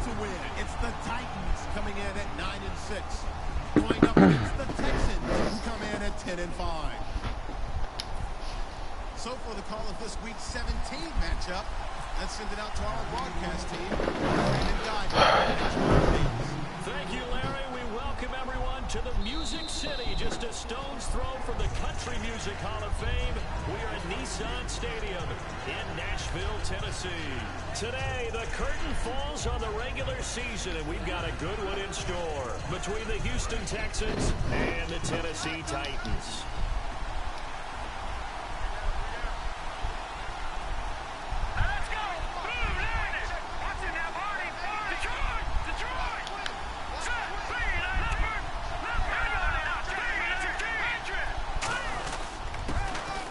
to win. It's the Titans coming in at 9-6. Going up against the Texans, who come in at 10-5. So for the call of this week's 17th matchup, let's send it out to our broadcast team. Thank you, Larry. We welcome everyone to the Music City, just a stone's throw from the Country Music Hall of Fame. We are at Nissan Stadium in Nashville, Tennessee. Today, the curtain falls on the regular season, and we've got a good one in store between the Houston Texans and the Tennessee Titans.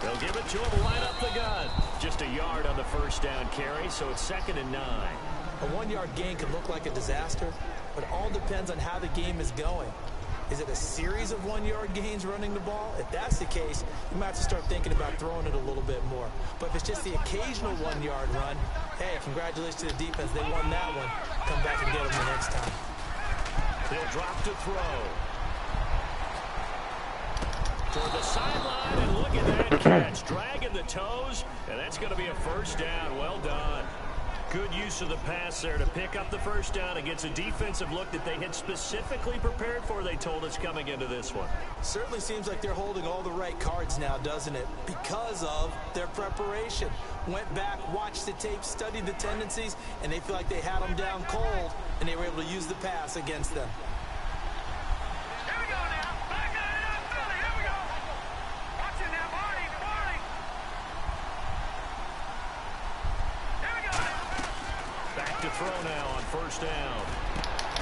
They'll give it to him, line up the gun. Just a yard on the first down carry, so it's 2nd and 9. A 1-yard gain can look like a disaster, but it all depends on how the game is going. Is it a series of 1-yard gains running the ball? If that's the case, you might have to start thinking about throwing it a little bit more. But if it's just the occasional 1-yard run, hey, congratulations to the defense. They won that one. Come back and get them the next time. They'll drop to throw. Toward the sideline, and look at that catch. Dragging the toes, and that's going to be a first down. Well done. Good use of the pass there to pick up the first down against a defensive look that they had specifically prepared for, they told us, coming into this one. Certainly seems like they're holding all the right cards now, doesn't it? Because of their preparation. Went back, watched the tape, studied the tendencies, and they feel like they had them down cold, and they were able to use the pass against them. Throw now on first down.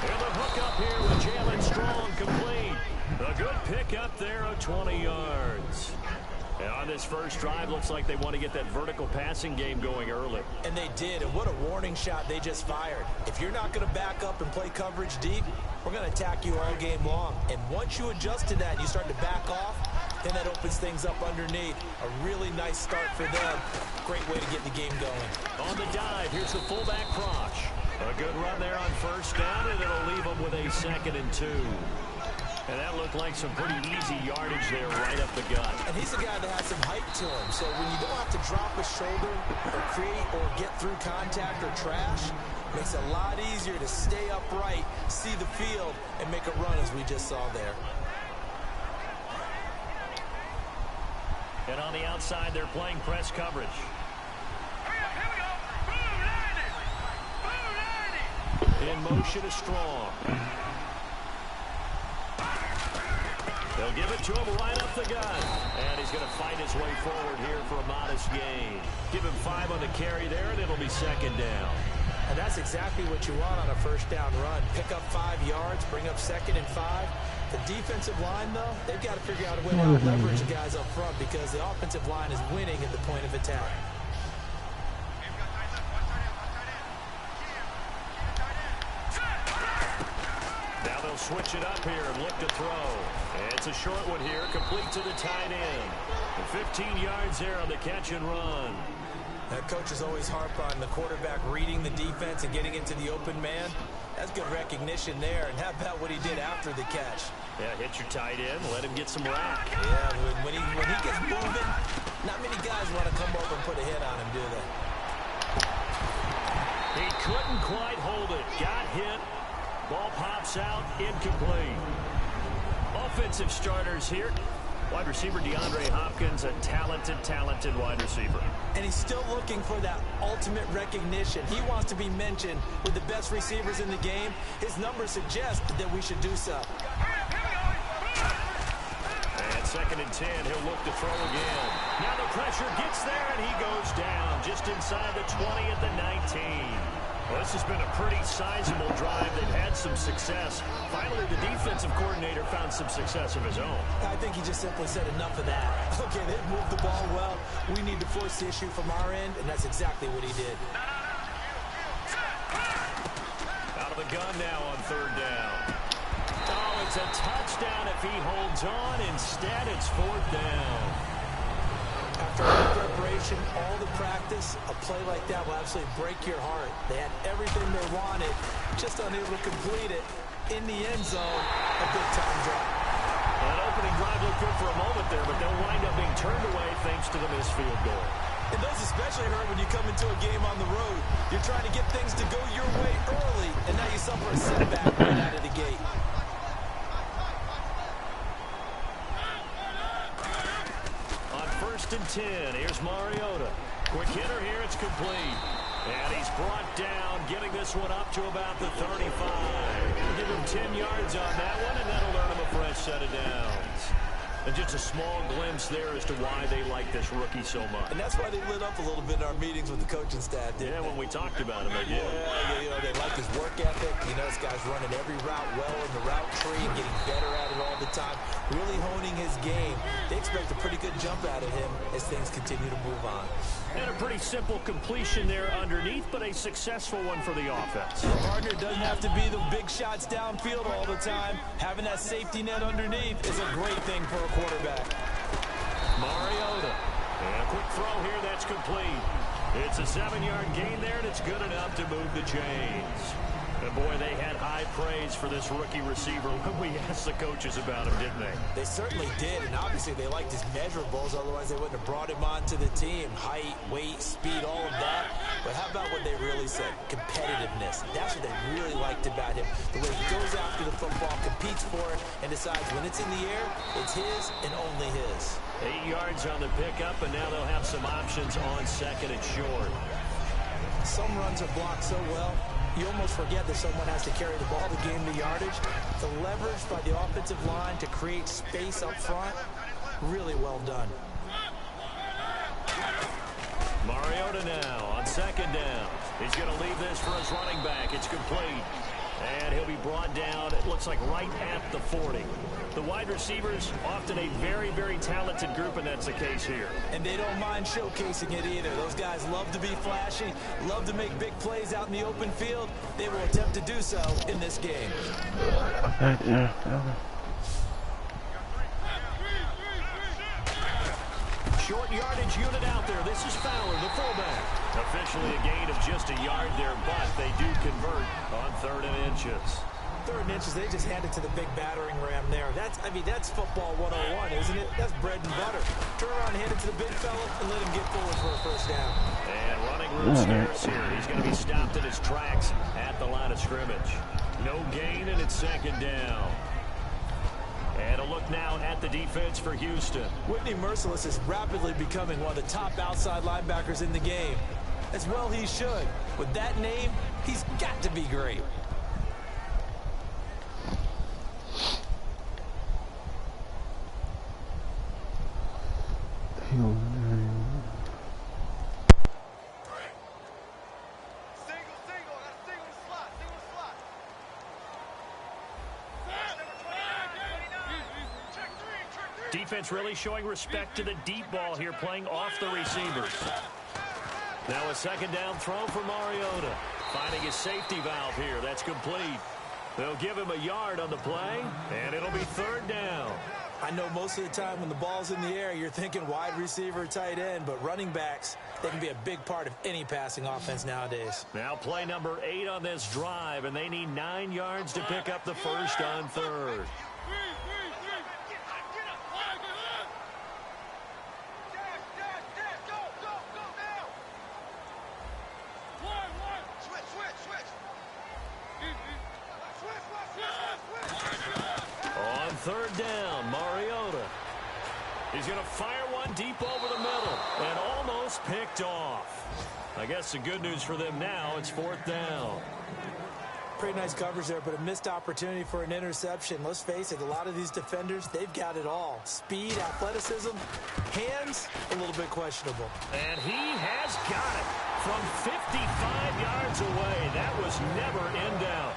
And the hook up here with Jalen Strong complete. A good pick up there of 20 yards. And on this first drive, looks like they want to get that vertical passing game going early. And they did, and what a warning shot they just fired. If you're not going to back up and play coverage deep, we're going to attack you all game long. And once you adjust to that and you start to back off, then that opens things up underneath. A really nice start for them. Great way to get the game going. On the dive, here's the fullback Prosh. A good run there on first down, and it'll leave them with a 2nd and 2. And that looked like some pretty easy yardage there right up the gut. And he's a guy that has some height to him. So when you don't have to drop a shoulder or create or get through contact or trash, it makes it a lot easier to stay upright, see the field, and make a run as we just saw there. And on the outside, they're playing press coverage. In motion is Strong. They'll give it to him right up the gut. And he's going to fight his way forward here for a modest gain. Give him 5 on the carry there, and it'll be 2nd down. And that's exactly what you want on a first down run. Pick up 5 yards, bring up 2nd and 5. The defensive line, though, they've got to figure out a way to leverage the guys up front because the offensive line is winning at the point of attack. Now they'll switch it up here and look to throw. And it's a short one here, complete to the tight end. 15 yards there on the catch and run. That coach is always harp on the quarterback reading the defense and getting into the open man. That's good recognition there. And how about what he did after the catch? Yeah, hit your tight end, let him get some rack. Yeah, when he gets moving, not many guys want to come over and put a hit on him, do they? He couldn't quite hold it. Got hit. Ball pops out, incomplete. Offensive starters here. Wide receiver DeAndre Hopkins, a talented wide receiver. And he's still looking for that ultimate recognition. He wants to be mentioned with the best receivers in the game. His numbers suggest that we should do so. And 2nd and 10, he'll look to throw again. Now the pressure gets there, and he goes down just inside the 20 at the 19. Well, this has been a pretty sizable drive. They've had some success. Finally, the defensive coordinator found some success of his own. I think he just simply said enough of that. Okay, they've moved the ball well. We need to force the issue from our end, and that's exactly what he did. Out of the gun now on 3rd down. Oh, it's a touchdown if he holds on. Instead, it's 4th down. After all the preparation, all the practice, a play like that will absolutely break your heart. They had everything they wanted, just unable to complete it in the end zone. A big-time drop. That opening drive looked good for a moment there, but they'll wind up being turned away thanks to the missed field goal. And those especially hurt when you come into a game on the road. You're trying to get things to go your way early, and now you suffer a setback right out of the gate. On 1st and 10, here's Mariota. Quick hitter here, it's complete. And he's brought down, getting this one up to about the 35. Give him 10 yards on that one, and that'll earn him a fresh set of downs. And just a small glimpse there as to why they like this rookie so much. And that's why they lit up a little bit in our meetings with the coaching staff, didn't they? When we talked about him, they did. Yeah, they like his work ethic. You know, this guy's running every route well in the route tree and getting better at it all the time, really honing his game. They expect a pretty good jump out of him as things continue to move on. And a pretty simple completion there underneath, but a successful one for the offense. The partner doesn't have to be the big shots downfield all the time. Having that safety net underneath is a great thing for a quarterback. Mariota. And a quick throw here, that's complete. It's a 7-yard gain there, and it's good enough to move the chains. And boy, they had high praise for this rookie receiver when we asked the coaches about him, didn't they? They certainly did, and obviously they liked his measurables, otherwise they wouldn't have brought him onto the team. Height, weight, speed, all of that. But how about what they really said? Competitiveness. That's what they really liked about him. The way he goes after the football, competes for it, and decides when it's in the air, it's his and only his. 8 yards on the pickup, and now they'll have some options on 2nd and short. Some runs are blocked so well, you almost forget that someone has to carry the ball to gain the yardage. The leverage by the offensive line to create space up front, really well done. Mariota now on 2nd down. He's going to leave this for his running back. It's complete. And he'll be brought down, it looks like right at the 40. The wide receivers, often a very, very talented group, and that's the case here. And they don't mind showcasing it either. Those guys love to be flashy, love to make big plays out in the open field. They will attempt to do so in this game. Short yardage unit out there. This is Fowler, the fullback. Officially a gain of just a yard there, but they do convert on 3rd and inches. 3rd and inches, they just hand it to the big battering ram there. That's football 101, isn't it? That's bread and butter. Turn around and hand it to the big fella and let him get forward for a first down. And running room scarce here. He's going to be stopped in his tracks at the line of scrimmage. No gain, and it's 2nd down. And a look now at the defense for Houston. Whitney Merciless is rapidly becoming one of the top outside linebackers in the game. As well he should. With that name, he's got to be great. Defense really showing respect to the deep ball here, playing off the receivers. Now a 2nd down throw for Mariota. Finding his safety valve here. That's complete. They'll give him a yard on the play, and it'll be 3rd down. I know most of the time when the ball's in the air, you're thinking wide receiver, tight end, but running backs, they can be a big part of any passing offense nowadays. Now play number 8 on this drive, and they need 9 yards to pick up the first on 3rd. On 3rd down, Mariota. He's going to fire one deep over the middle and almost picked off. I guess the good news for them now, it's 4th down. Pretty nice coverage there, but a missed opportunity for an interception. Let's face it, a lot of these defenders, they've got it all. Speed, athleticism, hands, a little bit questionable. And he has got it from 55 yards away. That was never in doubt.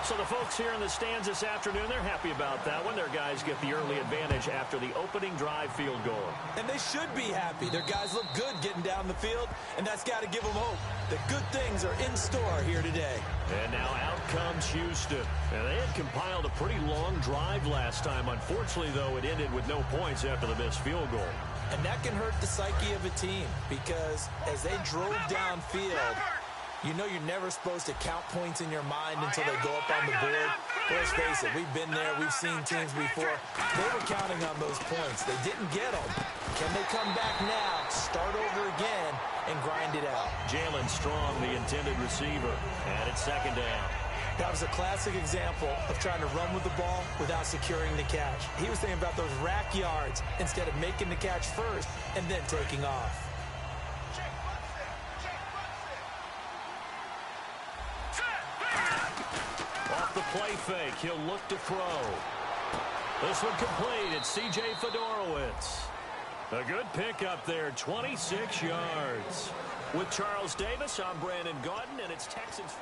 So the folks here in the stands this afternoon, they're happy about that one. Their guys get the early advantage after the opening drive field goal. And they should be happy. Their guys look good getting down the field, and that's got to give them hope that good things are in store here today. And now out comes Houston. And they had compiled a pretty long drive last time. Unfortunately, though, it ended with no points after the missed field goal. And that can hurt the psyche of a team because as they drove downfield, You know you're never supposed to count points in your mind until they go up on the board. Let's face it, we've been there. We've seen teams before. They were counting on those points. They didn't get them. Can they come back now, start over again, and grind it out? Jalen Strong, the intended receiver, and it's second down. That was a classic example of trying to run with the ball without securing the catch. He was thinking about those rack yards instead of making the catch first and then taking off. Off the play fake, he'll look to throw. This one complete. It's C.J. Fedorowicz. A good pick up there, 26 yards. With Charles Davis, I'm Brandon Gaudin, and it's Texans.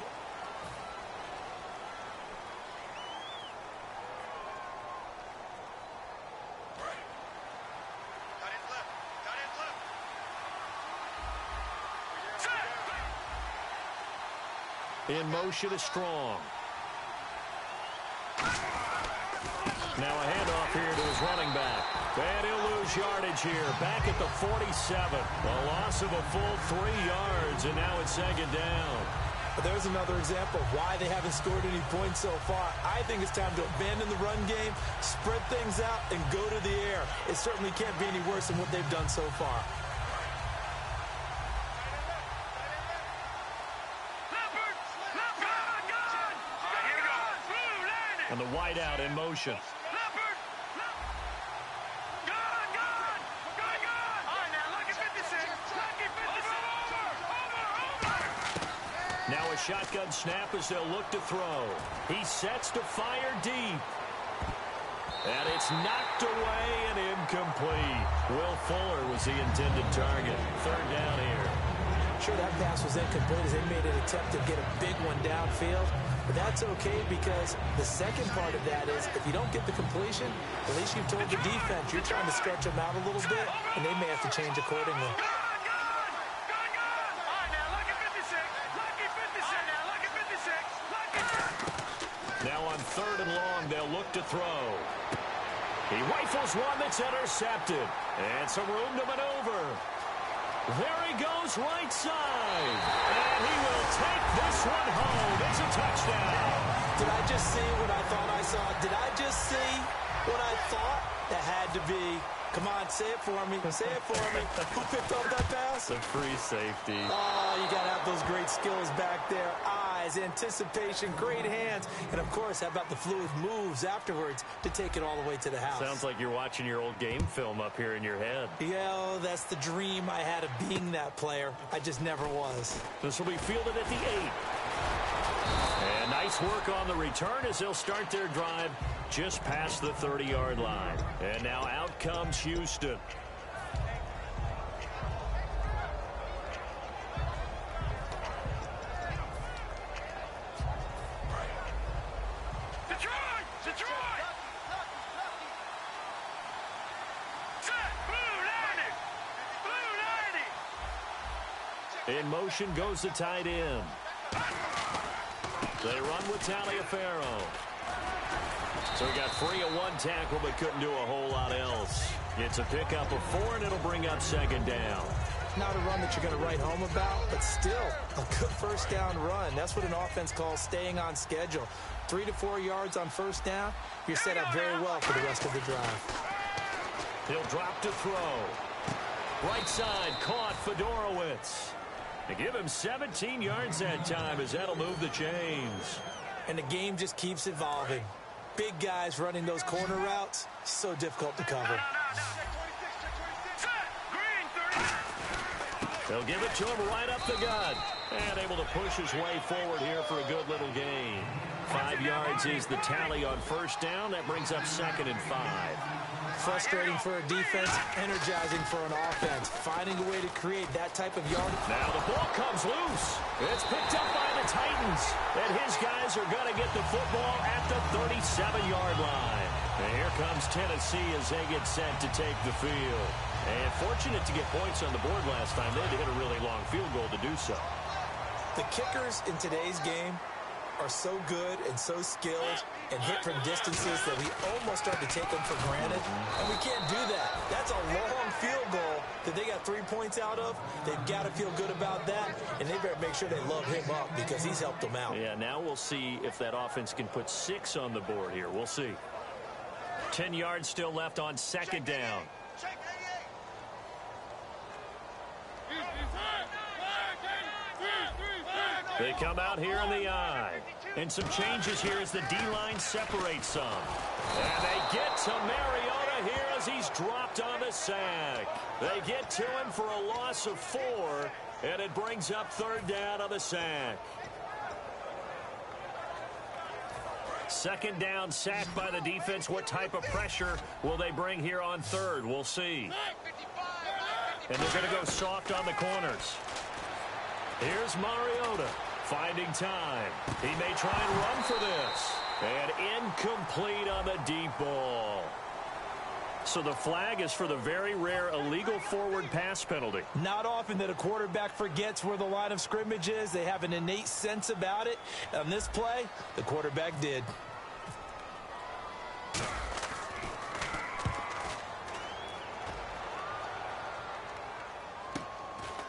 In motion is Strong. Now a handoff here to his running back. And he'll lose yardage here. Back at the 47. A loss of a full 3 yards, and now it's second down. But there's another example of why they haven't scored any points so far. I think it's time to abandon the run game, spread things out, and go to the air. It certainly can't be any worse than what they've done so far. And the wideout in motion. Now a shotgun snap as they'll look to throw. He sets to fire deep. And it's knocked away and incomplete. Will Fuller was the intended target. Third down here. Sure, that pass was incomplete as they made an attempt to get a big one downfield. But that's okay because the second part of that is if you don't get the completion, at least you've told the defense you're trying to stretch them out a little bit, and they may have to change accordingly. Now on third and long, they'll look to throw. He rifles one that's intercepted. And some room to maneuver. There he goes right side. And he will take this one home. It's a touchdown. Did I just see what I thought I saw? Did I just see what I thought? That had to be. Come on, say it for me. Say it for me. Who picked up that pass? The free safety. Oh, you got to have those great skills back there. Eyes, anticipation, great hands. And, of course, how about the fluid moves afterwards to take it all the way to the house? Sounds like you're watching your old game film up here in your head. Yeah, oh, that's the dream I had of being that player. I just never was. This will be fielded at the 8. And nice work on the return as they'll start their drive just past the 30-yard line. And now out comes Houston. In motion goes the tight end. They run with Taliaferro. So he got free of one tackle but couldn't do a whole lot else. It's a pickup of 4, and it'll bring up second down. Not a run that you're going to write home about, but still a good first down run. That's what an offense calls staying on schedule. 3 to 4 yards on first down, you're set up very well for the rest of the drive. He'll drop to throw. Right side, caught Fedorowicz. They give him 17 yards that time as that'll move the chains. And the game just keeps evolving. Big guys running those corner routes, so difficult to cover. They'll give it to him right up the gut. And able to push his way forward here for a good little gain. 5 yards is the tally on first down. That brings up second and 5. Frustrating for a defense, energizing for an offense. Finding a way to create that type of yard. Now the ball comes loose. It's picked up by the Titans. And his guys are going to get the football at the 37-yard line. And here comes Tennessee as they get set to take the field. And fortunate to get points on the board last time. They had to hit a really long field goal to do so. The kickers in today's game are so good and so skilled and hit from distances that we almost start to take them for granted. And we can't do that. That's a long field goal that they got 3 points out of, they've got to feel good about that, and they better make sure they love him up because he's helped them out. Yeah, now we'll see if that offense can put 6 on the board here. We'll see. 10 yards still left on second down. They come out here in the eye. And some changes here as the D-line separates some. And they get to Mariota here as he's dropped on the sack. They get to him for a loss of 4, and it brings up third down on the sack. Second down, sack by the defense. What type of pressure will they bring here on third? We'll see. And they're going to go soft on the corners. Here's Mariota finding time. He may try and run for this. And incomplete on the deep ball. So the flag is for the very rare illegal forward pass penalty. Not often that a quarterback forgets where the line of scrimmage is. They have an innate sense about it. On this play, the quarterback did.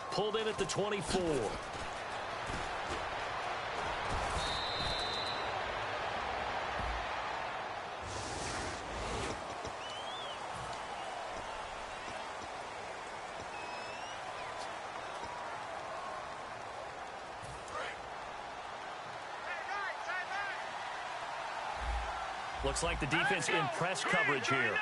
Pulled in at the 24. Looks like the defense in press coverage here.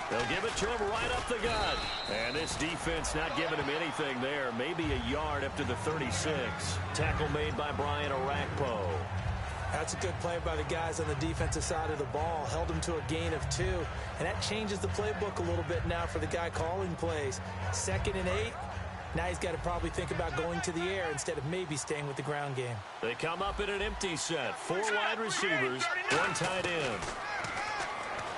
They'll give it to him right up the gut. And this defense not giving him anything there. Maybe a yard up to the 36. Tackle made by Brian Orakpo. That's a good play by the guys on the defensive side of the ball. Held him to a gain of 2. And that changes the playbook a little bit now for the guy calling plays. 2nd and 8. Now he's got to probably think about going to the air instead of maybe staying with the ground game. They come up in an empty set. 4 wide receivers, 1 tight end.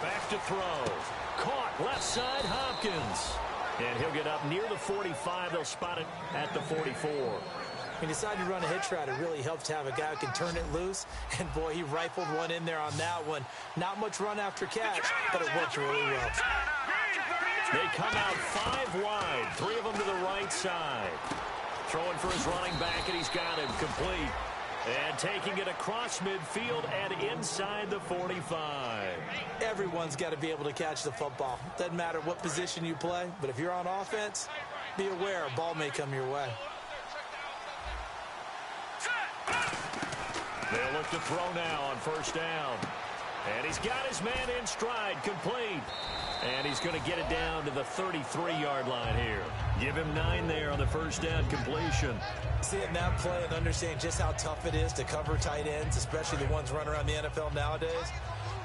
Back to throw. Caught left side, Hopkins. And he'll get up near the 45. They'll spot it at the 44. He decided to run a hitch route. It really helps to have a guy who can turn it loose. And, boy, he rifled one in there on that one. Not much run after catch, but it worked really well. They come out 5 wide, 3 of them to the right side. Throwing for his running back, and he's got him complete. And taking it across midfield and inside the 45. Everyone's got to be able to catch the football. Doesn't matter what position you play, but if you're on offense, be aware a ball may come your way. They'll look to throw now on first down. And he's got his man in stride, complete. And he's going to get it down to the 33-yard line here. Give him 9 there on the first down completion. Seeing that play and understanding just how tough it is to cover tight ends, especially the ones running around the NFL nowadays,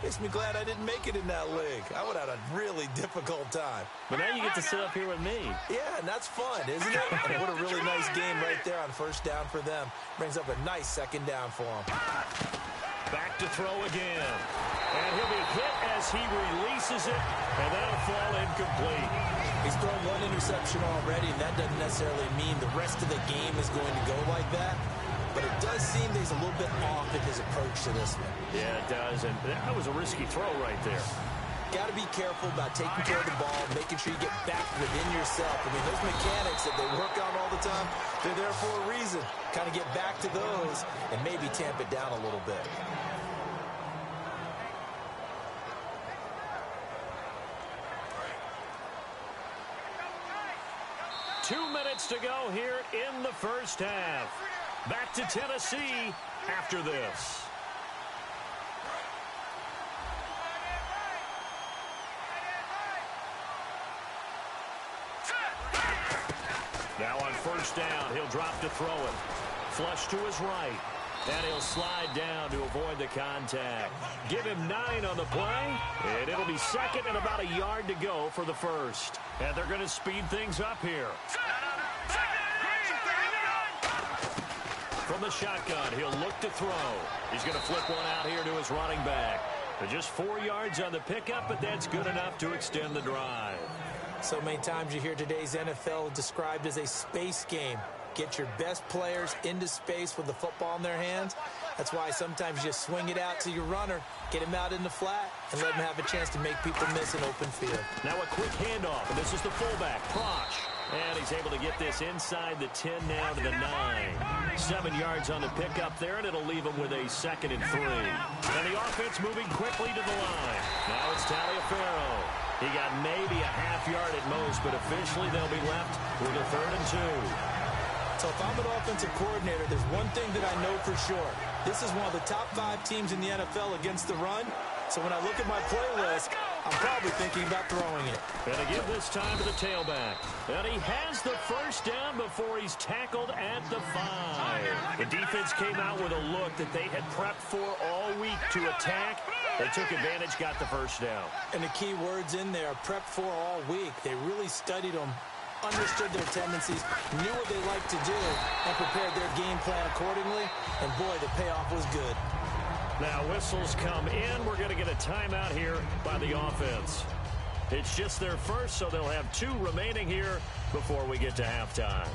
makes me glad I didn't make it in that league. I would have had a really difficult time. But now you get to sit up here with me. Yeah, and that's fun, isn't it? And what a really nice game right there on first down for them. Brings up a nice second down for them. Back to throw again. And he'll be hit as he releases it, and that'll fall incomplete. He's thrown 1 interception already, and that doesn't necessarily mean the rest of the game is going to go like that. But it does seem that he's a little bit off in his approach to this one. Yeah, it does, and that was a risky throw right there. Got to be careful about taking care of the ball, making sure you get back within yourself. I mean, those mechanics that they work on all the time, they're there for a reason. Kind of get back to those and maybe tamp it down a little bit. Two minutes to go here in the first half. Back to Tennessee after this. Now on first down, he'll drop to throw it. Flush to his right. And he'll slide down to avoid the contact. Give him 9 on the play. And it'll be second and about a yard to go for the first. And they're going to speed things up here. From the shotgun, he'll look to throw. He's going to flip one out here to his running back. But just 4 yards on the pickup, but that's good enough to extend the drive. So many times you hear today's NFL described as a space game. Get your best players into space with the football in their hands. That's why sometimes you just swing it out to your runner, get him out in the flat, and let him have a chance to make people miss an open field. Now a quick handoff, and this is the fullback, Prosh. And he's able to get this inside the 10 now to the 9. 7 yards on the pickup there, and it'll leave him with a 2nd and 3. And the offense moving quickly to the line. Now it's Taliaferro. He got maybe a half yard at most, but officially they'll be left with a 3rd and 2. So if I'm an offensive coordinator, there's one thing that I know for sure. This is one of the top 5 teams in the NFL against the run. So when I look at my playlist, I'm probably thinking about throwing it. And to give this time to the tailback. And he has the first down before he's tackled at the 5. The defense came out with a look that they had prepped for all week to attack. They took advantage, got the first down. And the key words in there, prepped for all week. They really studied them, understood their tendencies, knew what they liked to do, and prepared their game plan accordingly. And boy, the payoff was good. Now whistles come in. We're going to get a timeout here by the offense. It's just their first, so they'll have 2 remaining here before we get to halftime.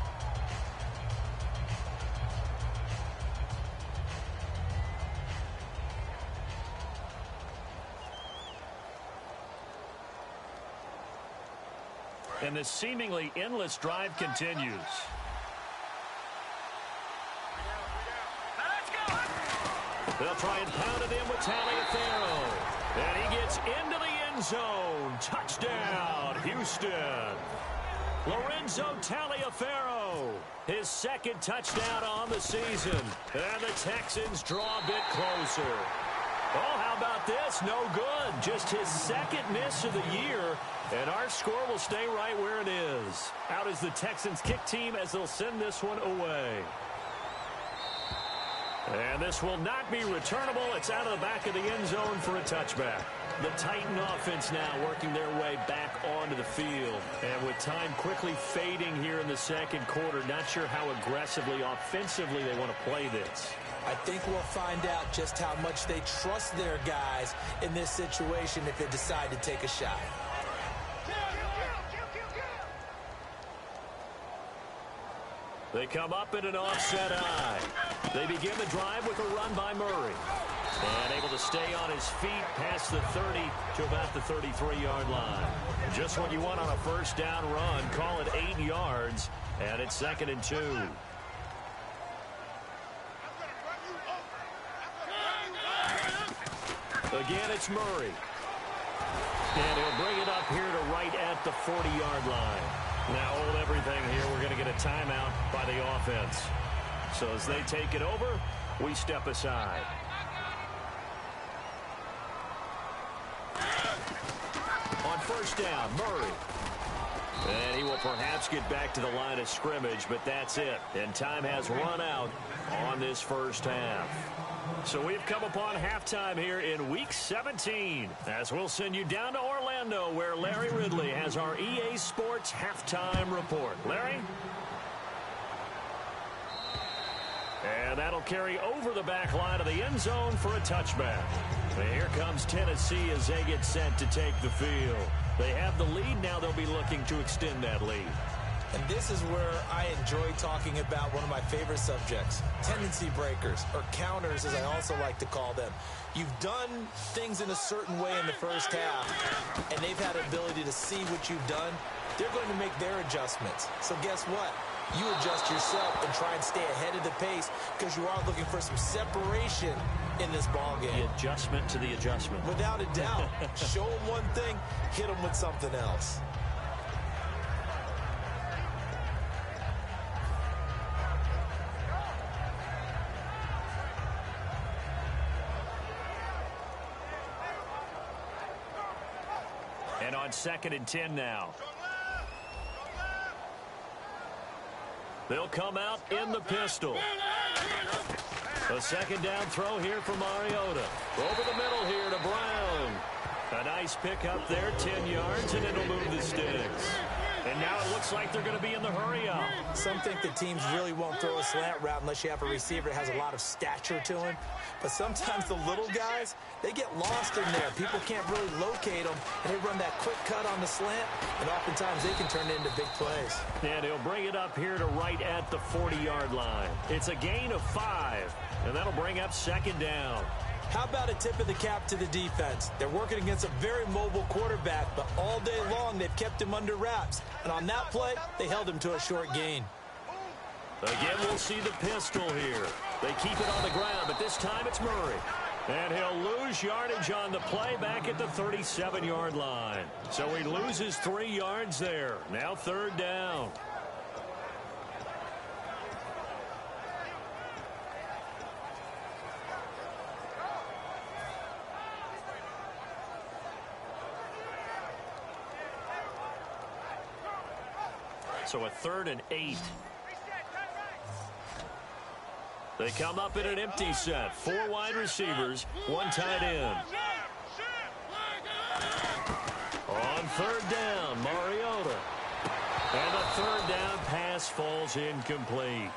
And this seemingly endless drive continues. They'll try and pound it in with Taliaferro. And he gets into the end zone. Touchdown, Houston. Lorenzo Taliaferro, his 2nd touchdown on the season. And the Texans draw a bit closer. Oh, how about this? No good. Just his 2nd miss of the year. And our score will stay right where it is. Out is the Texans kick team as they'll send this one away. And this will not be returnable. It's out of the back of the end zone for a touchback. The Titan offense now working their way back onto the field. And with time quickly fading here in the 2nd quarter, not sure how aggressively, offensively they want to play this. I think we'll find out just how much they trust their guys in this situation if they decide to take a shot. They come up in an offset eye. They begin the drive with a run by Murray. And able to stay on his feet past the 30 to about the 33-yard line. Just what you want on a first down run. Call it 8 yards. And it's 2nd and 2. Again, it's Murray. And he'll bring it up here to right at the 40-yard line. Now hold everything here. We're going to get a timeout by the offense. So as they take it over, we step aside. On first down, Murray. And he will perhaps get back to the line of scrimmage, but that's it. And time has run out on this first half. So we've come upon halftime here in Week 17, as we'll send you down to Orlando, where Larry Ridley has our EA Sports Halftime Report. Larry? And that'll carry over the back line of the end zone for a touchback. And here comes Tennessee as they get set to take the field. They have the lead. Now they'll be looking to extend that lead. And this is where I enjoy talking about one of my favorite subjects, tendency breakers, or counters as I also like to call them. You've done things in a certain way in the first half, and they've had ability to see what you've done. They're going to make their adjustments. So guess what? You adjust yourself and try and stay ahead of the pace because you are looking for some separation in this ballgame. The adjustment to the adjustment. Without a doubt. Show them one thing, hit them with something else. And on 2nd and 10 now. They'll come out in the pistol. A 2nd down throw here for Mariota. Over the middle here to Brown. A nice pickup there, 10 yards, and it'll move the sticks. And now it looks like they're going to be in the hurry-up. Some think the teams really won't throw a slant route unless you have a receiver that has a lot of stature to him. But sometimes the little guys, they get lost in there. People can't really locate them, and they run that quick cut on the slant, and oftentimes they can turn it into big plays. And he'll bring it up here to right at the 40-yard line. It's a gain of 5, and that'll bring up second down. How about a tip of the cap to the defense? They're working against a very mobile quarterback, but all day long they've kept him under wraps. And on that play, they held him to a short gain. Again, we'll see the pistol here. They keep it on the ground, but this time it's Murray. And he'll lose yardage on the play back at the 37-yard line. So he loses 3 yards there. Now third down. So a 3rd and 8. They come up in an empty set. 4 wide receivers, 1 tight end. On third down, Mariota. And the third down pass falls incomplete.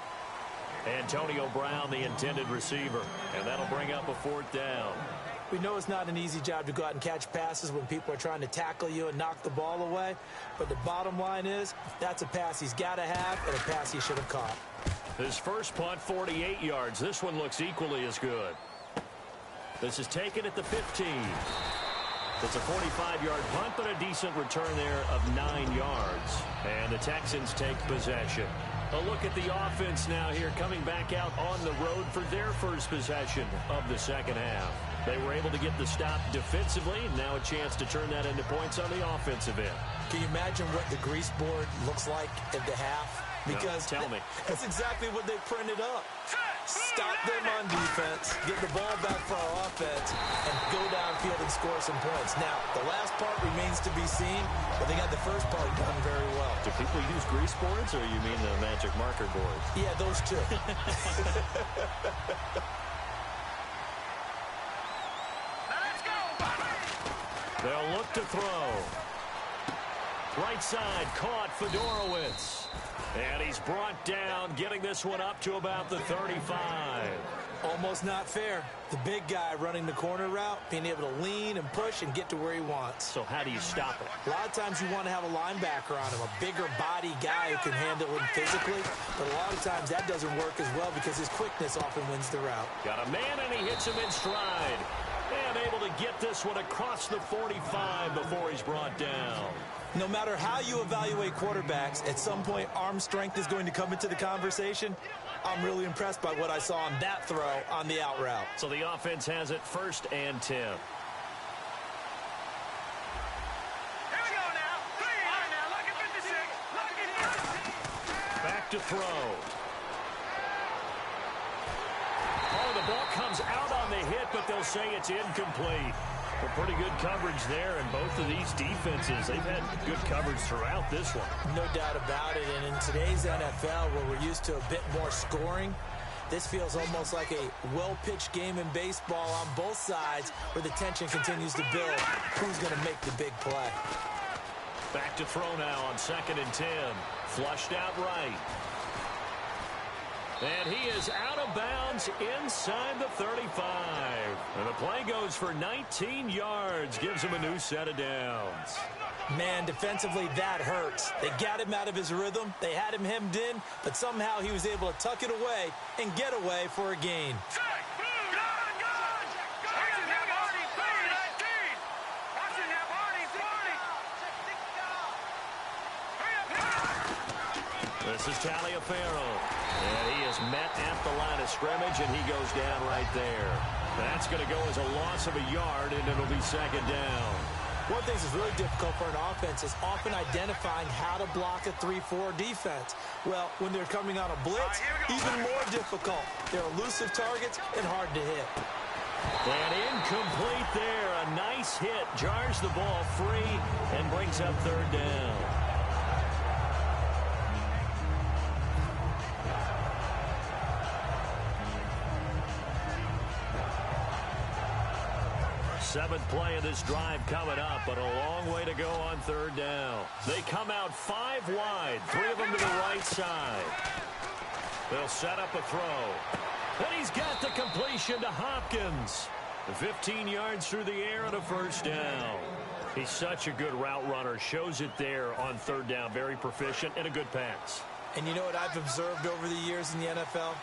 Antonio Brown, the intended receiver. And that'll bring up a 4th down. We know it's not an easy job to go out and catch passes when people are trying to tackle you and knock the ball away. But the bottom line is, that's a pass he's got to have and a pass he should have caught. His first punt, 48 yards. This one looks equally as good. This is taken at the 15. It's a 45-yard punt, but a decent return there of 9 yards. And the Texans take possession. A look at the offense now here, coming back out on the road for their first possession of the second half. They were able to get the stop defensively, and now a chance to turn that into points on the offensive end. Can you imagine what the grease board looks like at the half? Because no, tell me. That's exactly what they printed up. Stop them on defense, get the ball back for our offense, and go downfield and score some points. Now, the last part remains to be seen, but they got the first part done very well. Do people use grease boards, or you mean the magic marker boards? Yeah, those two. They'll look to throw. Right side, caught Fedorowicz. And he's brought down, getting this one up to about the 35. Almost not fair. The big guy running the corner route, being able to lean and push and get to where he wants. So how do you stop it? A lot of times you want to have a linebacker on him, a bigger body guy who can handle him physically. But a lot of times that doesn't work as well because his quickness often wins the route. Got a man, and he hits him in stride. And able to get this one across the 45 before he's brought down. No matter how you evaluate quarterbacks, at some point arm strength is going to come into the conversation. I'm really impressed by what I saw on that throw on the out route. So the offense has it 1st and 10. Here we go now. 3 now. Look at 56. Look at here. Back to throw. Oh, the ball comes out on the hit, but they'll say it's incomplete. Well, pretty good coverage there, and both of these defenses, they've had good coverage throughout this one. No doubt about it, and in today's NFL, where we're used to a bit more scoring, this feels almost like a well-pitched game in baseball on both sides, where the tension continues to build. Who's going to make the big play? Back to throw now on 2nd and 10. Flushed out right. And he is out of bounds inside the 35. And the play goes for 19 yards. Gives him a new set of downs. Man, defensively, that hurts. They got him out of his rhythm. They had him hemmed in, but somehow he was able to tuck it away and get away for a gain. This is Taliaferro. And he is met at the line of scrimmage, and he goes down right there. That's going to go as a loss of a yard, and it'll be 2nd down. One thing that's really difficult for an offense is often identifying how to block a 3-4 defense. Well, when they're coming on a blitz, even more difficult. They're elusive targets and hard to hit. And incomplete there. A nice hit. Jars the ball free and brings up 3rd down. seventh play of this drive coming up, but a long way to go on third down. They come out 5 wide, 3 of them to the right side. They'll set up a throw. And he's got the completion to Hopkins. 15 yards through the air and a first down. He's such a good route runner. Shows it there on third down. Very proficient and a good pass. And you know what I've observed over the years in the NFL?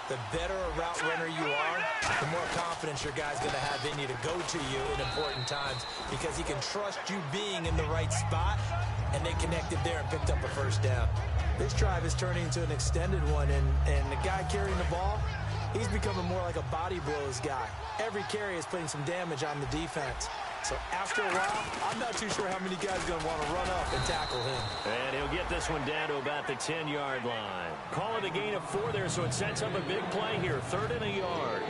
The better a route runner you are, the more confidence your guy's going to have in you to go to you in important times because he can trust you being in the right spot, and they connected there and picked up a first down. This drive is turning into an extended one, and the guy carrying the ball, he's becoming more like a body blows guy. Every carry is putting some damage on the defense. So after a while, I'm not too sure how many guys are going to want to run up and tackle him. And he'll get this one down to about the 10-yard line. Call it a gain of 4 there, so it sets up a big play here. 3rd and a yard.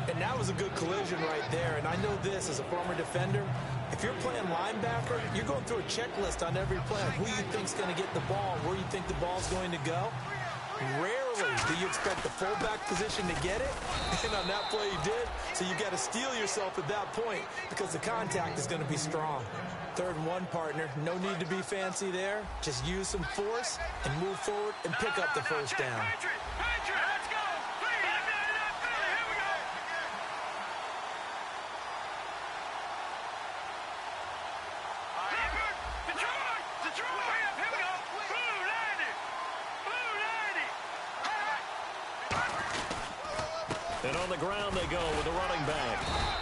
And that was a good collision right there. And I know this as a former defender. If you're playing linebacker, you're going through a checklist on every play. Who you think's going to get the ball, where you think the ball's going to go. Rarely do you expect the fullback position to get it, and on that play he did, so you got to steel yourself at that point because the contact is going to be strong. 3rd and 1, partner. No need to be fancy there. Just use some force and move forward and pick up the first down. Let's go. Here we go. Detroit. Here we go. Blue 90. And on the ground they go with the running back.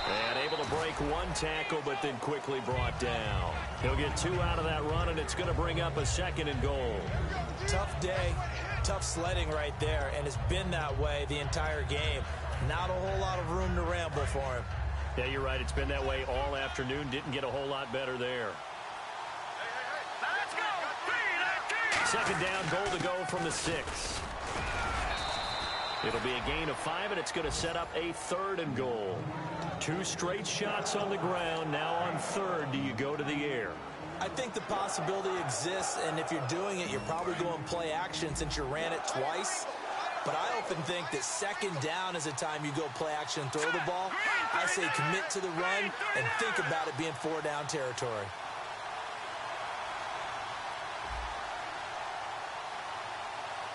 And able to break 1 tackle, but then quickly brought down. He'll get 2 out of that run, and it's going to bring up a 2nd and goal. Tough day, tough sledding right there, and it's been that way the entire game. Not a whole lot of room to ramble for him. Yeah, you're right. It's been that way all afternoon. Didn't get a whole lot better there. Let's go. 2nd down, goal to go from the 6. It'll be a gain of 5, and it's going to set up a 3rd and goal. 2 straight shots on the ground. Now on 3rd, do you go to the air? I think the possibility exists, and if you're doing it, you're probably going play action since you ran it twice. But I often think that 2nd down is a time you go play action and throw the ball. I say commit to the run and think about it being 4-down territory.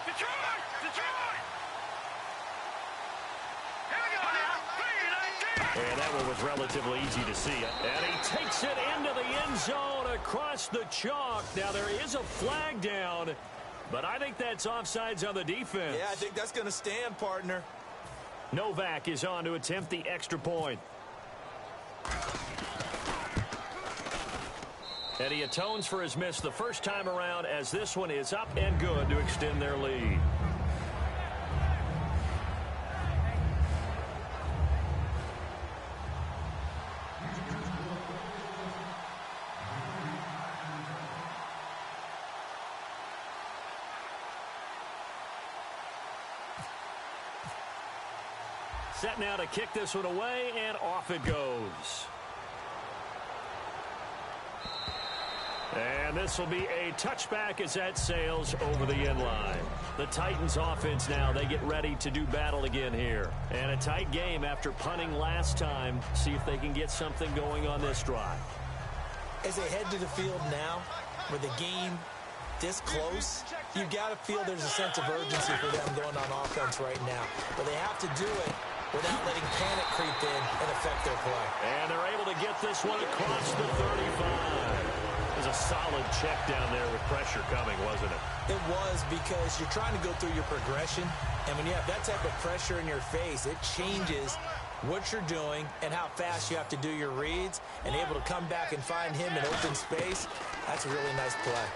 Detroit. Here we go now. 3-19. And that one was relatively easy to see. And he takes it into the end zone across the chalk. Now there is a flag down, but I think that's offsides on the defense. Yeah, I think that's going to stand, partner. Novak is on to attempt the extra point. And he atones for his miss the first time around, as this one is up and good to extend their lead. Set now to kick this one away, and off it goes. And this will be a touchback as that sails over the end line. The Titans offense now, they get ready to do battle again here. And a tight game after punting last time. See if they can get something going on this drive. As they head to the field now, with the game this close, you've got to feel there's a sense of urgency for them going on offense right now. But they have to do it without letting panic creep in and affect their play. And they're able to get this one across the 35. It was a solid check down there with pressure coming, wasn't it? It was, because you're trying to go through your progression, and when you have that type of pressure in your face, it changes what you're doing and how fast you have to do your reads, and able to come back and find him in open space. That's a really nice play.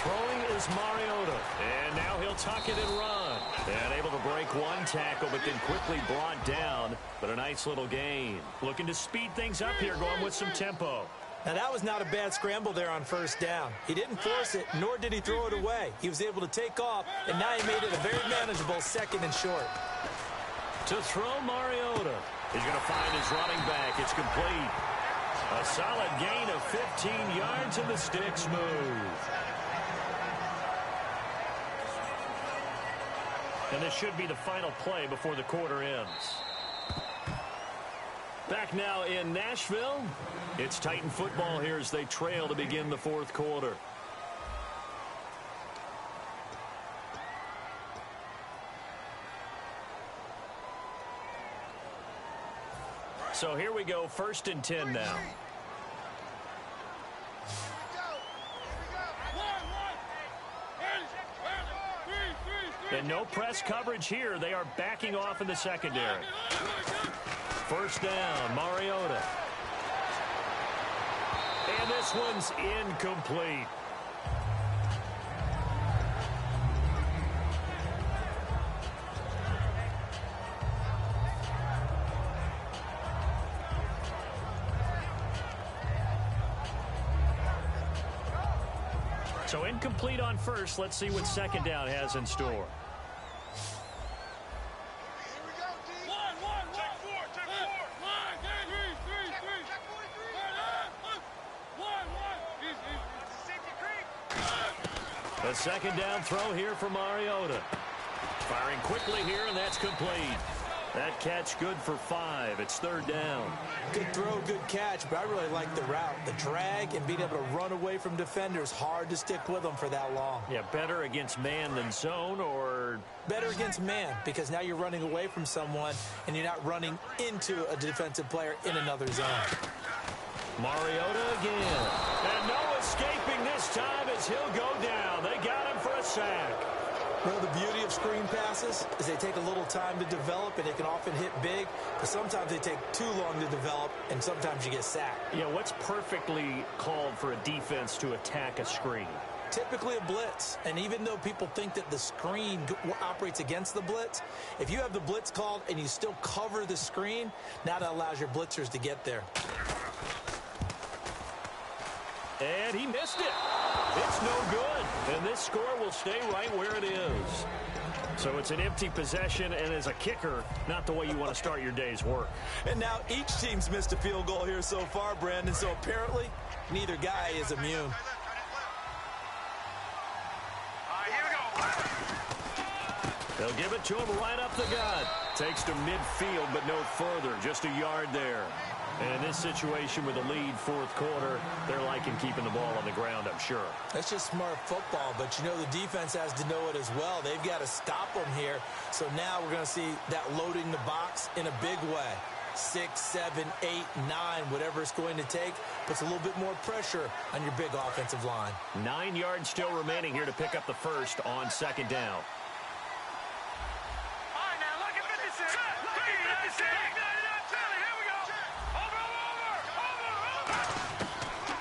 Throwing is Mariota, and now he'll tuck it and run. And able to break 1 tackle, but then quickly brought down, but a nice little gain. Looking to speed things up here, going with some tempo. Now, that was not a bad scramble there on 1st down. He didn't force it, nor did he throw it away. He was able to take off, and now he made it a very manageable 2nd and short. To throw Mariota. He's going to find his running back. It's complete. A solid gain of 15 yards, and the sticks move. And this should be the final play before the quarter ends. Back back now in Nashville. It's Titan football here as they trail to begin the fourth quarter. So here we go, 1st and 10 now. And no press coverage here. They are backing off in the secondary. 1st down, Mariota. And this one's incomplete. So incomplete on first. Let's see what 2nd down has in store. A 2nd down throw here for Mariota. Firing quickly here, and that's complete. That catch good for 5. It's 3rd down. Good throw, good catch, but I really like the route. The drag and being able to run away from defenders. Hard to stick with them for that long. Yeah, better against man than zone, or? Better against man, because now you're running away from someone and you're not running into a defensive player in another zone. Mariota again. And no escaping this time as he'll go down. They got him for a sack. You know, the beauty of screen passes is they take a little time to develop, and they can often hit big, but sometimes they take too long to develop, and sometimes you get sacked. Yeah, what's perfectly called for a defense to attack a screen? Typically a blitz, and even though people think that the screen operates against the blitz, if you have the blitz called and you still cover the screen, now that allows your blitzers to get there. And he missed it. It's no good. And this score will stay right where it is. So it's an empty possession, and as a kicker, not the way you want to start your day's work. And now each team's missed a field goal here so far, Brandon, so apparently neither guy is immune. They'll give it to him right up the gut. Takes to midfield, but no further. Just a yard there. And in this situation with a lead, fourth quarter, they're liking keeping the ball on the ground, I'm sure. That's just smart football, but you know the defense has to know it as well. They've got to stop them here. So now we're going to see that loading the box in a big way. 6, 7, 8, 9, whatever it's going to take, puts a little bit more pressure on your big offensive line. 9 yards still remaining here to pick up the first on 2nd down.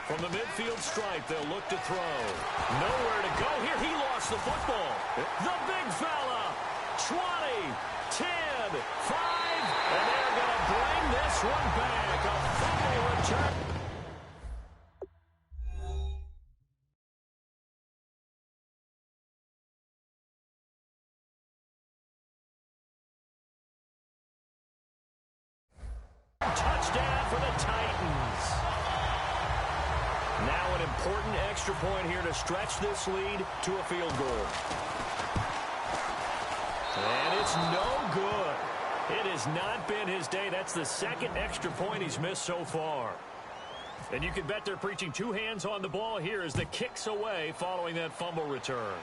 From the midfield stripe, they'll look to throw. Nowhere to go here. He lost the football. The big fella. 20, 10, 5, and they're going to bring this one back. A fumble return. Touchdown for the Titans. Now an important extra point here to stretch this lead to a field goal. And it's no good. It has not been his day. That's the second extra point he's missed so far. And you can bet they're preaching 2 hands on the ball here as the kick's away following that fumble return.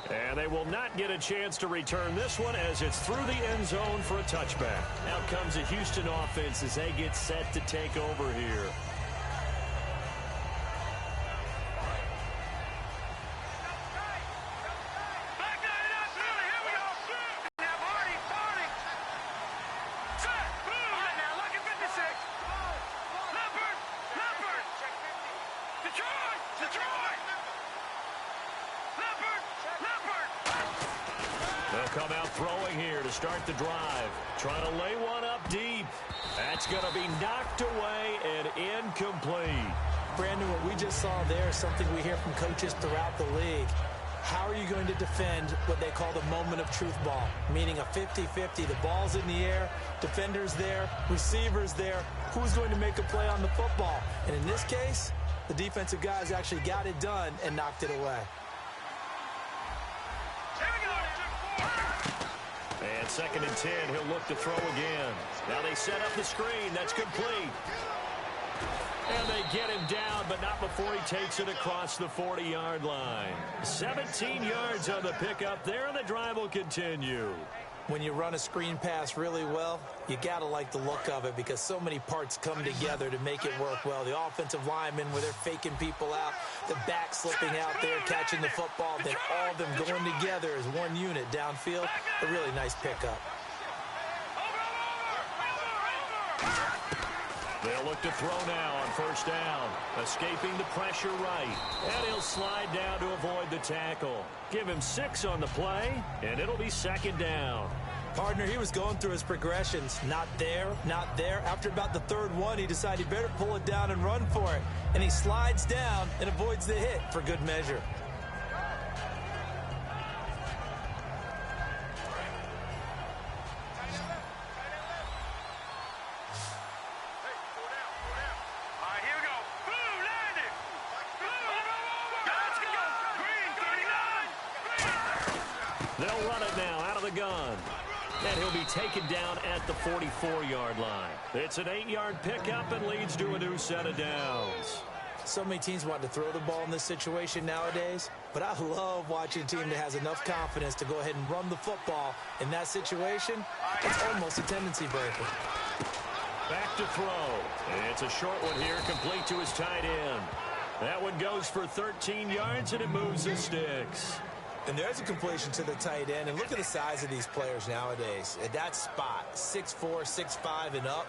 And they will not get a chance to return this one as it's through the end zone for a touchback. Out comes the Houston offense as they get set to take over here. Come out throwing here to start the drive. Trying to lay one up deep. That's going to be knocked away and incomplete. Brandon, what we just saw there is something we hear from coaches throughout the league. How are you going to defend what they call the moment of truth ball? Meaning a 50-50. The ball's in the air, defenders there, receivers there. Who's going to make a play on the football? And in this case, the defensive guys actually got it done and knocked it away. And 2nd and 10, he'll look to throw again. Now they set up the screen. That's complete. And they get him down, but not before he takes it across the 40-yard line. 17 yards on the pickup there, and the drive will continue. When you run a screen pass really well, you got to like the look of it because so many parts come together to make it work well. The offensive linemen, where they're faking people out, the back slipping out there, catching the football, then all of them going together as one unit downfield. A really nice pickup. They'll look to throw now on 1st down. Escaping the pressure right. And he'll slide down to avoid the tackle. Give him 6 on the play, and it'll be 2nd down. Partner, he was going through his progressions. Not there, not there. After about the 3rd one, he decided he better pull it down and run for it. And he slides down and avoids the hit for good measure. They'll run it now out of the gun. And he'll be taken down at the 44-yard line. It's an 8-yard pickup and leads to a new set of downs. So many teams want to throw the ball in this situation nowadays, but I love watching a team that has enough confidence to go ahead and run the football. In that situation, it's almost a tendency breaker. Back to throw. It's a short one here, complete to his tight end. That one goes for 13 yards, and it moves the sticks. And there's a completion to the tight end. And look at the size of these players nowadays. At that spot, 6'4", 6'5", and up.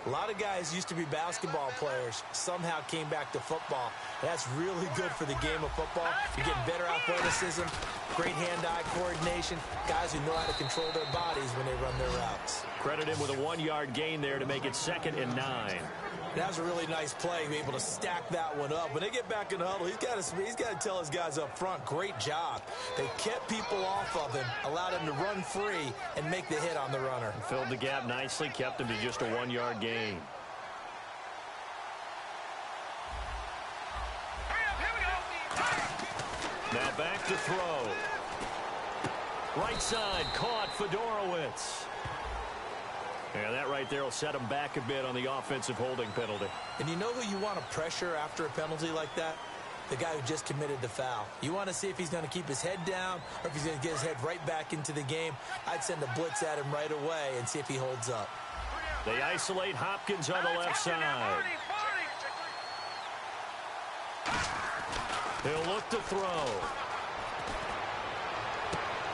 A lot of guys used to be basketball players, somehow came back to football. That's really good for the game of football. You're getting better athleticism, great hand-eye coordination, guys who know how to control their bodies when they run their routes. Credit him with a 1-yard gain there to make it 2nd and 9. That was a really nice play, be able to stack that one up. When they get back in the huddle, he's got to tell his guys up front, great job. They kept people off of him, allowed him to run free and make the hit on the runner. Filled the gap nicely, kept him to just a 1-yard gain. Now back to throw. Right side, caught Fedorowicz. And that right there will set him back a bit on the offensive holding penalty. And you know who you want to pressure after a penalty like that? The guy who just committed the foul. You want to see if he's going to keep his head down or if he's going to get his head right back into the game. I'd send a blitz at him right away and see if he holds up. They isolate Hopkins on the left side. He'll look to throw.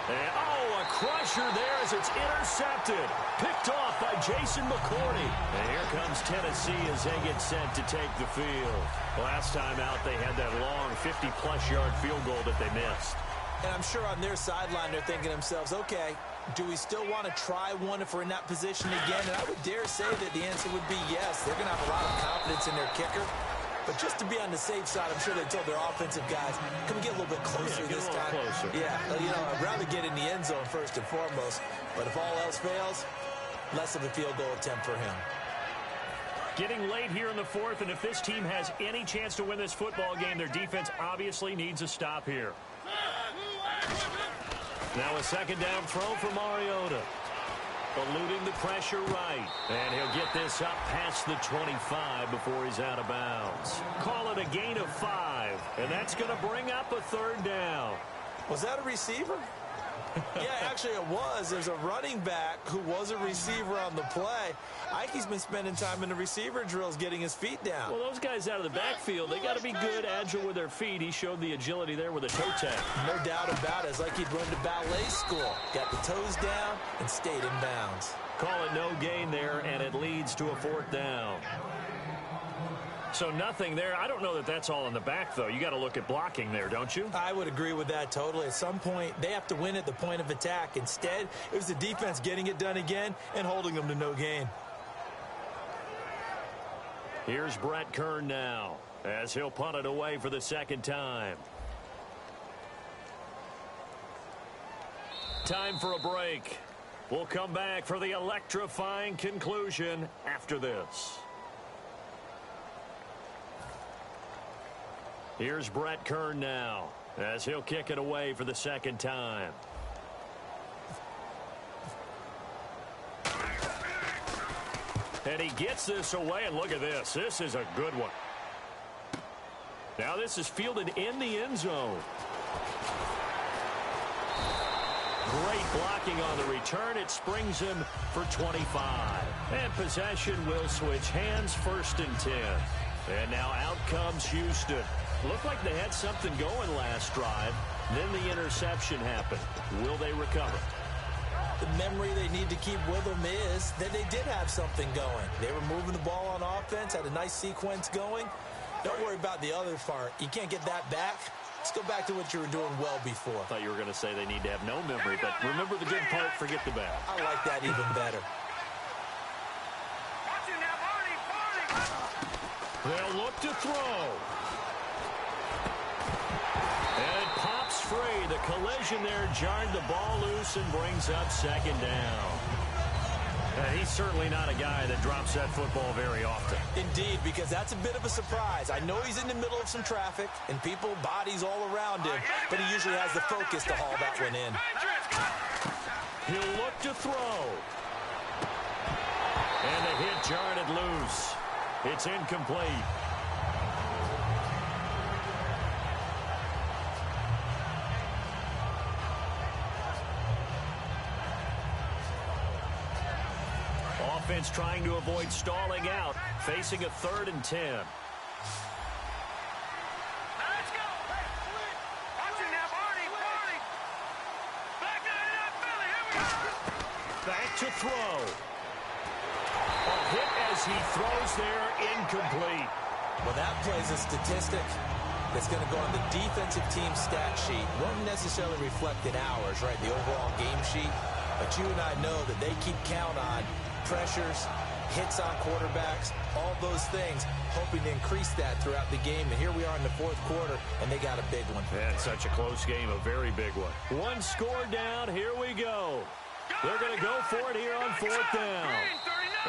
And, a crusher there as it's intercepted. Picked off by Jason McCourty. And here comes Tennessee as they get set to take the field. Last time out, they had that long 50-plus yard field goal that they missed. And I'm sure on their sideline, they're thinking to themselves, okay, do we still want to try one if we're in that position again? And I would dare say that the answer would be yes. They're going to have a lot of confidence in their kicker. But just to be on the safe side, I'm sure they told their offensive guys, can we get a little bit closer this time? Closer. Yeah, I'd rather get in the end zone first and foremost. But if all else fails, less of a field goal attempt for him. Getting late here in the 4th, and if this team has any chance to win this football game, their defense obviously needs a stop here. Now a 2nd down throw for Mariota. Eluding the pressure right. And he'll get this up past the 25 before he's out of bounds. Call it a gain of 5. And that's going to bring up a 3rd down. Was that a receiver? Yeah, actually it was. There's a running back who was a receiver on the play. Ike's been spending time in the receiver drills getting his feet down. Well, those guys out of the backfield, they got to be good, agile with their feet. He showed the agility there with a toe tag. No doubt about it. It's like he'd run to ballet school. Got the toes down and stayed in bounds. Call it no gain there, and it leads to a 4th down. So nothing there. I don't know that that's all in the back, though. You got to look at blocking there, don't you? I would agree with that totally. At some point, they have to win at the point of attack. Instead, it was the defense getting it done again and holding them to no gain. Here's Brett Kern now as he'll punt it away for the 2nd time. Time for a break. We'll come back for the electrifying conclusion after this. Here's Brett Kern now as he'll kick it away for the 2nd time. And he gets this away, and look at this. This is a good one. Now this is fielded in the end zone. Great blocking on the return. It springs him for 25. And possession will switch hands, 1st and 10. And now out comes Houston. Looked like they had something going last drive. Then the interception happened. Will they recover? The memory they need to keep with them is that they did have something going. They were moving the ball on offense, had a nice sequence going. Don't worry about the other part. You can't get that back. Let's go back to what you were doing well before. I thought you were going to say they need to have no memory, but remember the good part, forget the bad. I like that even better. Watch it now, Barney. They'll look to throw. And it pops free. The collision there jarred the ball loose and brings up 2nd down. He's certainly not a guy that drops that football very often. Indeed, because that's a bit of a surprise. I know he's in the middle of some traffic and people, bodies all around him, but he usually has the focus to haul that one in. He'll look to throw. And the hit jarred it loose. It's incomplete. Offense trying to avoid stalling out, facing a 3rd and 10. Let's go. Watch it now, Barney. Back out of that belly. Here we go. Back to throw. A hit as he throws there, incomplete. Well, that plays a statistic that's going to go on the defensive team stat sheet. Won't necessarily reflect in ours, right, the overall game sheet. But you and I know that they keep count on pressures, hits on quarterbacks, all those things, hoping to increase that throughout the game. And here we are in the 4th quarter, and they got a big one. And such a close game, a very big one. One score down, here we go. They're going to go for it here on 4th down.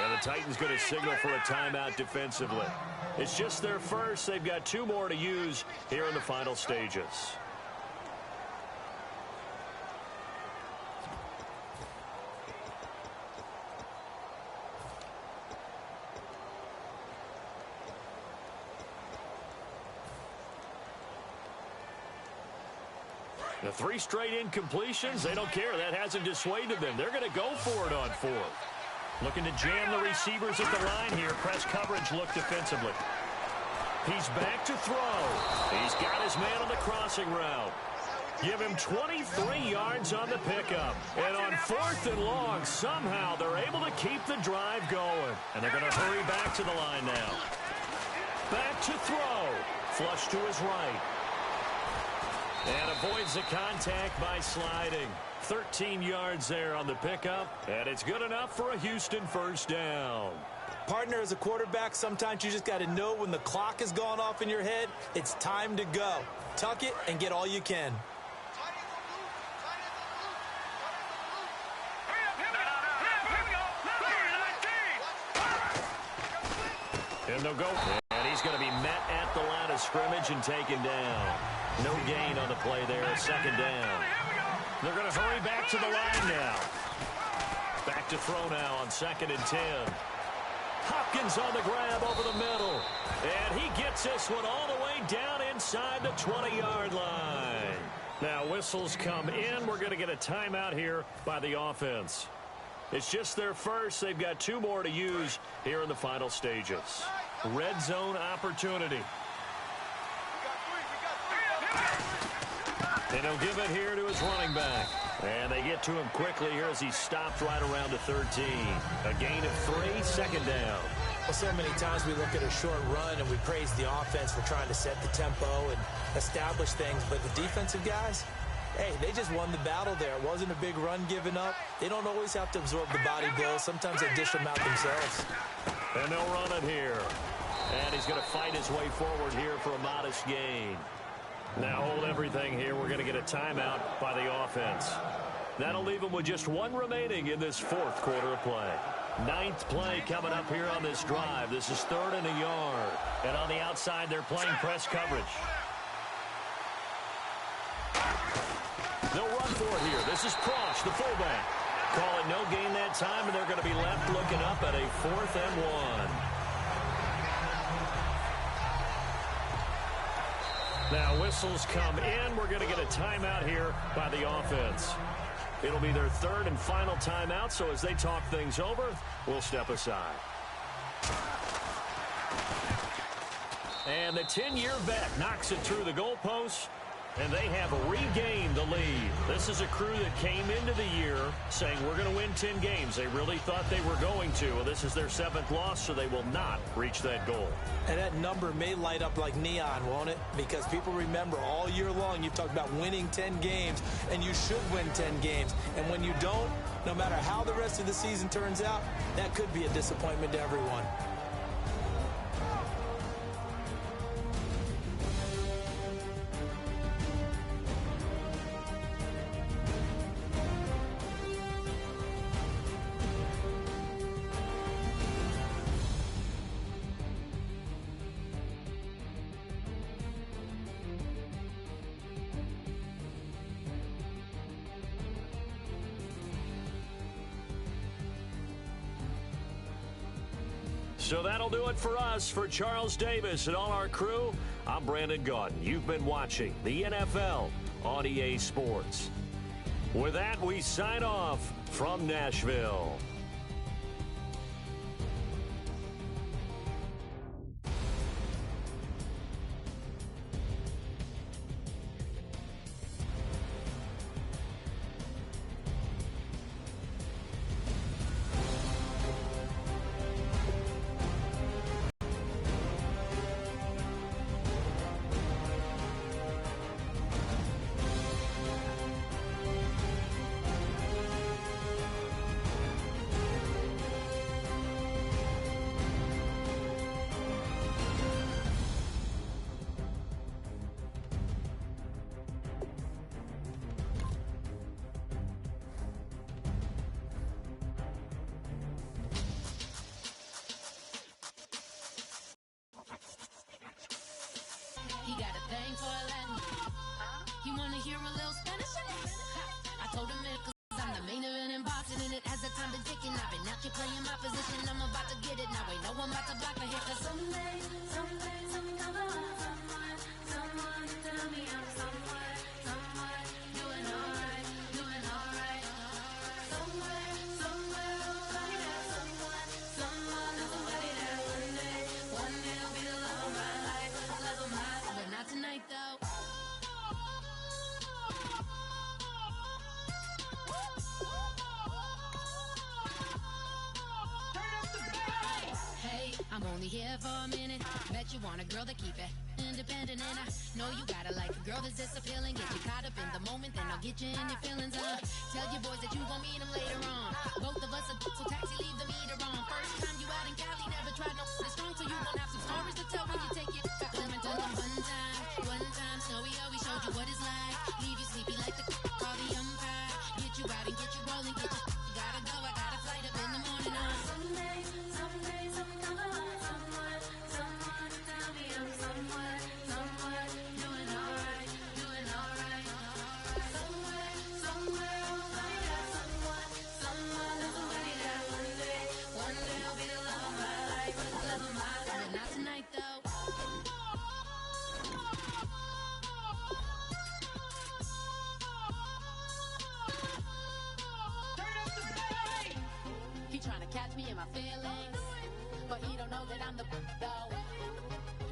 And the Titans going to signal for a timeout defensively. It's just their first. They've got 2 more to use here in the final stages. The 3 straight incompletions, they don't care. That hasn't dissuaded them. They're going to go for it on 4th. Looking to jam the receivers at the line here. Press coverage look defensively. He's back to throw. He's got his man on the crossing route. Give him 23 yards on the pickup. And on 4th and long, somehow they're able to keep the drive going. And they're going to hurry back to the line now. Back to throw. Flush to his right. And avoids the contact by sliding. 13 yards there on the pickup. And it's good enough for a Houston 1st down. Partner, as a quarterback, sometimes you just got to know when the clock has gone off in your head, it's time to go. Tuck it and get all you can. And they'll go. And he's going to be met at the line of scrimmage and taken down. No gain on the play there, 2nd down. They're going to hurry back to the line now. Back to throw now on 2nd and 10. Hopkins on the grab over the middle. And he gets this one all the way down inside the 20-yard line. Now whistles come in. We're going to get a timeout here by the offense. It's just their first. They've got 2 more to use here in the final stages. Red zone opportunity. And he'll give it here to his running back. And they get to him quickly here as he stopped right around the 13. A gain of 3, 2nd down. Well, so many times we look at a short run and we praise the offense for trying to set the tempo and establish things. But the defensive guys, hey, they just won the battle there. It wasn't a big run given up. They don't always have to absorb the body blows. Sometimes they dish them out themselves. And they'll run it here. And he's going to fight his way forward here for a modest gain. Now hold everything here. We're going to get a timeout by the offense. That'll leave them with just 1 remaining in this 4th quarter of play. 9th play coming up here on this drive. This is 3rd and a yard. And on the outside, they're playing press coverage. They'll run for it here. This is Prosh, the fullback. Call it no gain that time, and they're going to be left looking up at a 4th and 1. Now whistles come in. We're going to get a timeout here by the offense. It'll be their 3rd and final timeout, so as they talk things over, we'll step aside. And the 10-year vet knocks it through the goalpost, and they have regained the lead. This is a crew that came into the year saying we're going to win 10 games. They really thought they were going to. Well, this is their 7th loss, so they will not reach that goal. And that number may light up like neon, won't it? Because people remember all year long you've talked about winning 10 games, and you should win 10 games. And when you don't, no matter how the rest of the season turns out, that could be a disappointment to everyone. So that'll do it for us. For Charles Davis and all our crew, I'm Brandon Gaudin. You've been watching the NFL on EA Sports. With that, we sign off from Nashville. He got a thing for Latin. He wanna hear a little Spanish in it. I told him it cause I'm the main event and boxing in it. As the time been ticking, I've been out here playing my position. I'm about to get it now. Ain't no one about to block my hit. Cause someday, something comes along. Someone tell me I'm somewhere, doing alright. Somewhere, somebody there, someone, somebody there. One day will be the love of my life, but not tonight though. Hey, I'm only here for a minute. Bet you want a girl to keep it independent, and I know you gotta like a girl that's disappealing. Get you caught up in the moment, then I'll get you in your feelings. Tell your boys that you gon' meet them later on. Both of us are so taxi, leave the meter on. First time you out in Cali, never tried no strong, so you gon' have some stories to tell when you take it. Let me tell them one time, Snowy always showed you what it's like. Leave you sleepy like the call the umpire. Get you out and get you rolling, get you gotta go. I got a flight up in the morning. Someday, something comes along. Someone tell me I'm somewhere, doing alright. Somewhere, somebody there, somebody there. One day will be the love of my life, but not tonight though. He tryna catch me in my feelings, but he don't know that I'm the though.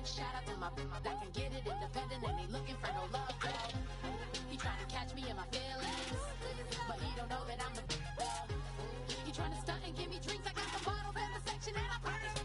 Shout out to my that can get it independent and ain't looking for no love though. He tryna catch me in my feelings, but he don't know that I'm the though. He tryna stunt and give me drinks. I got the bottles in the section and I pockets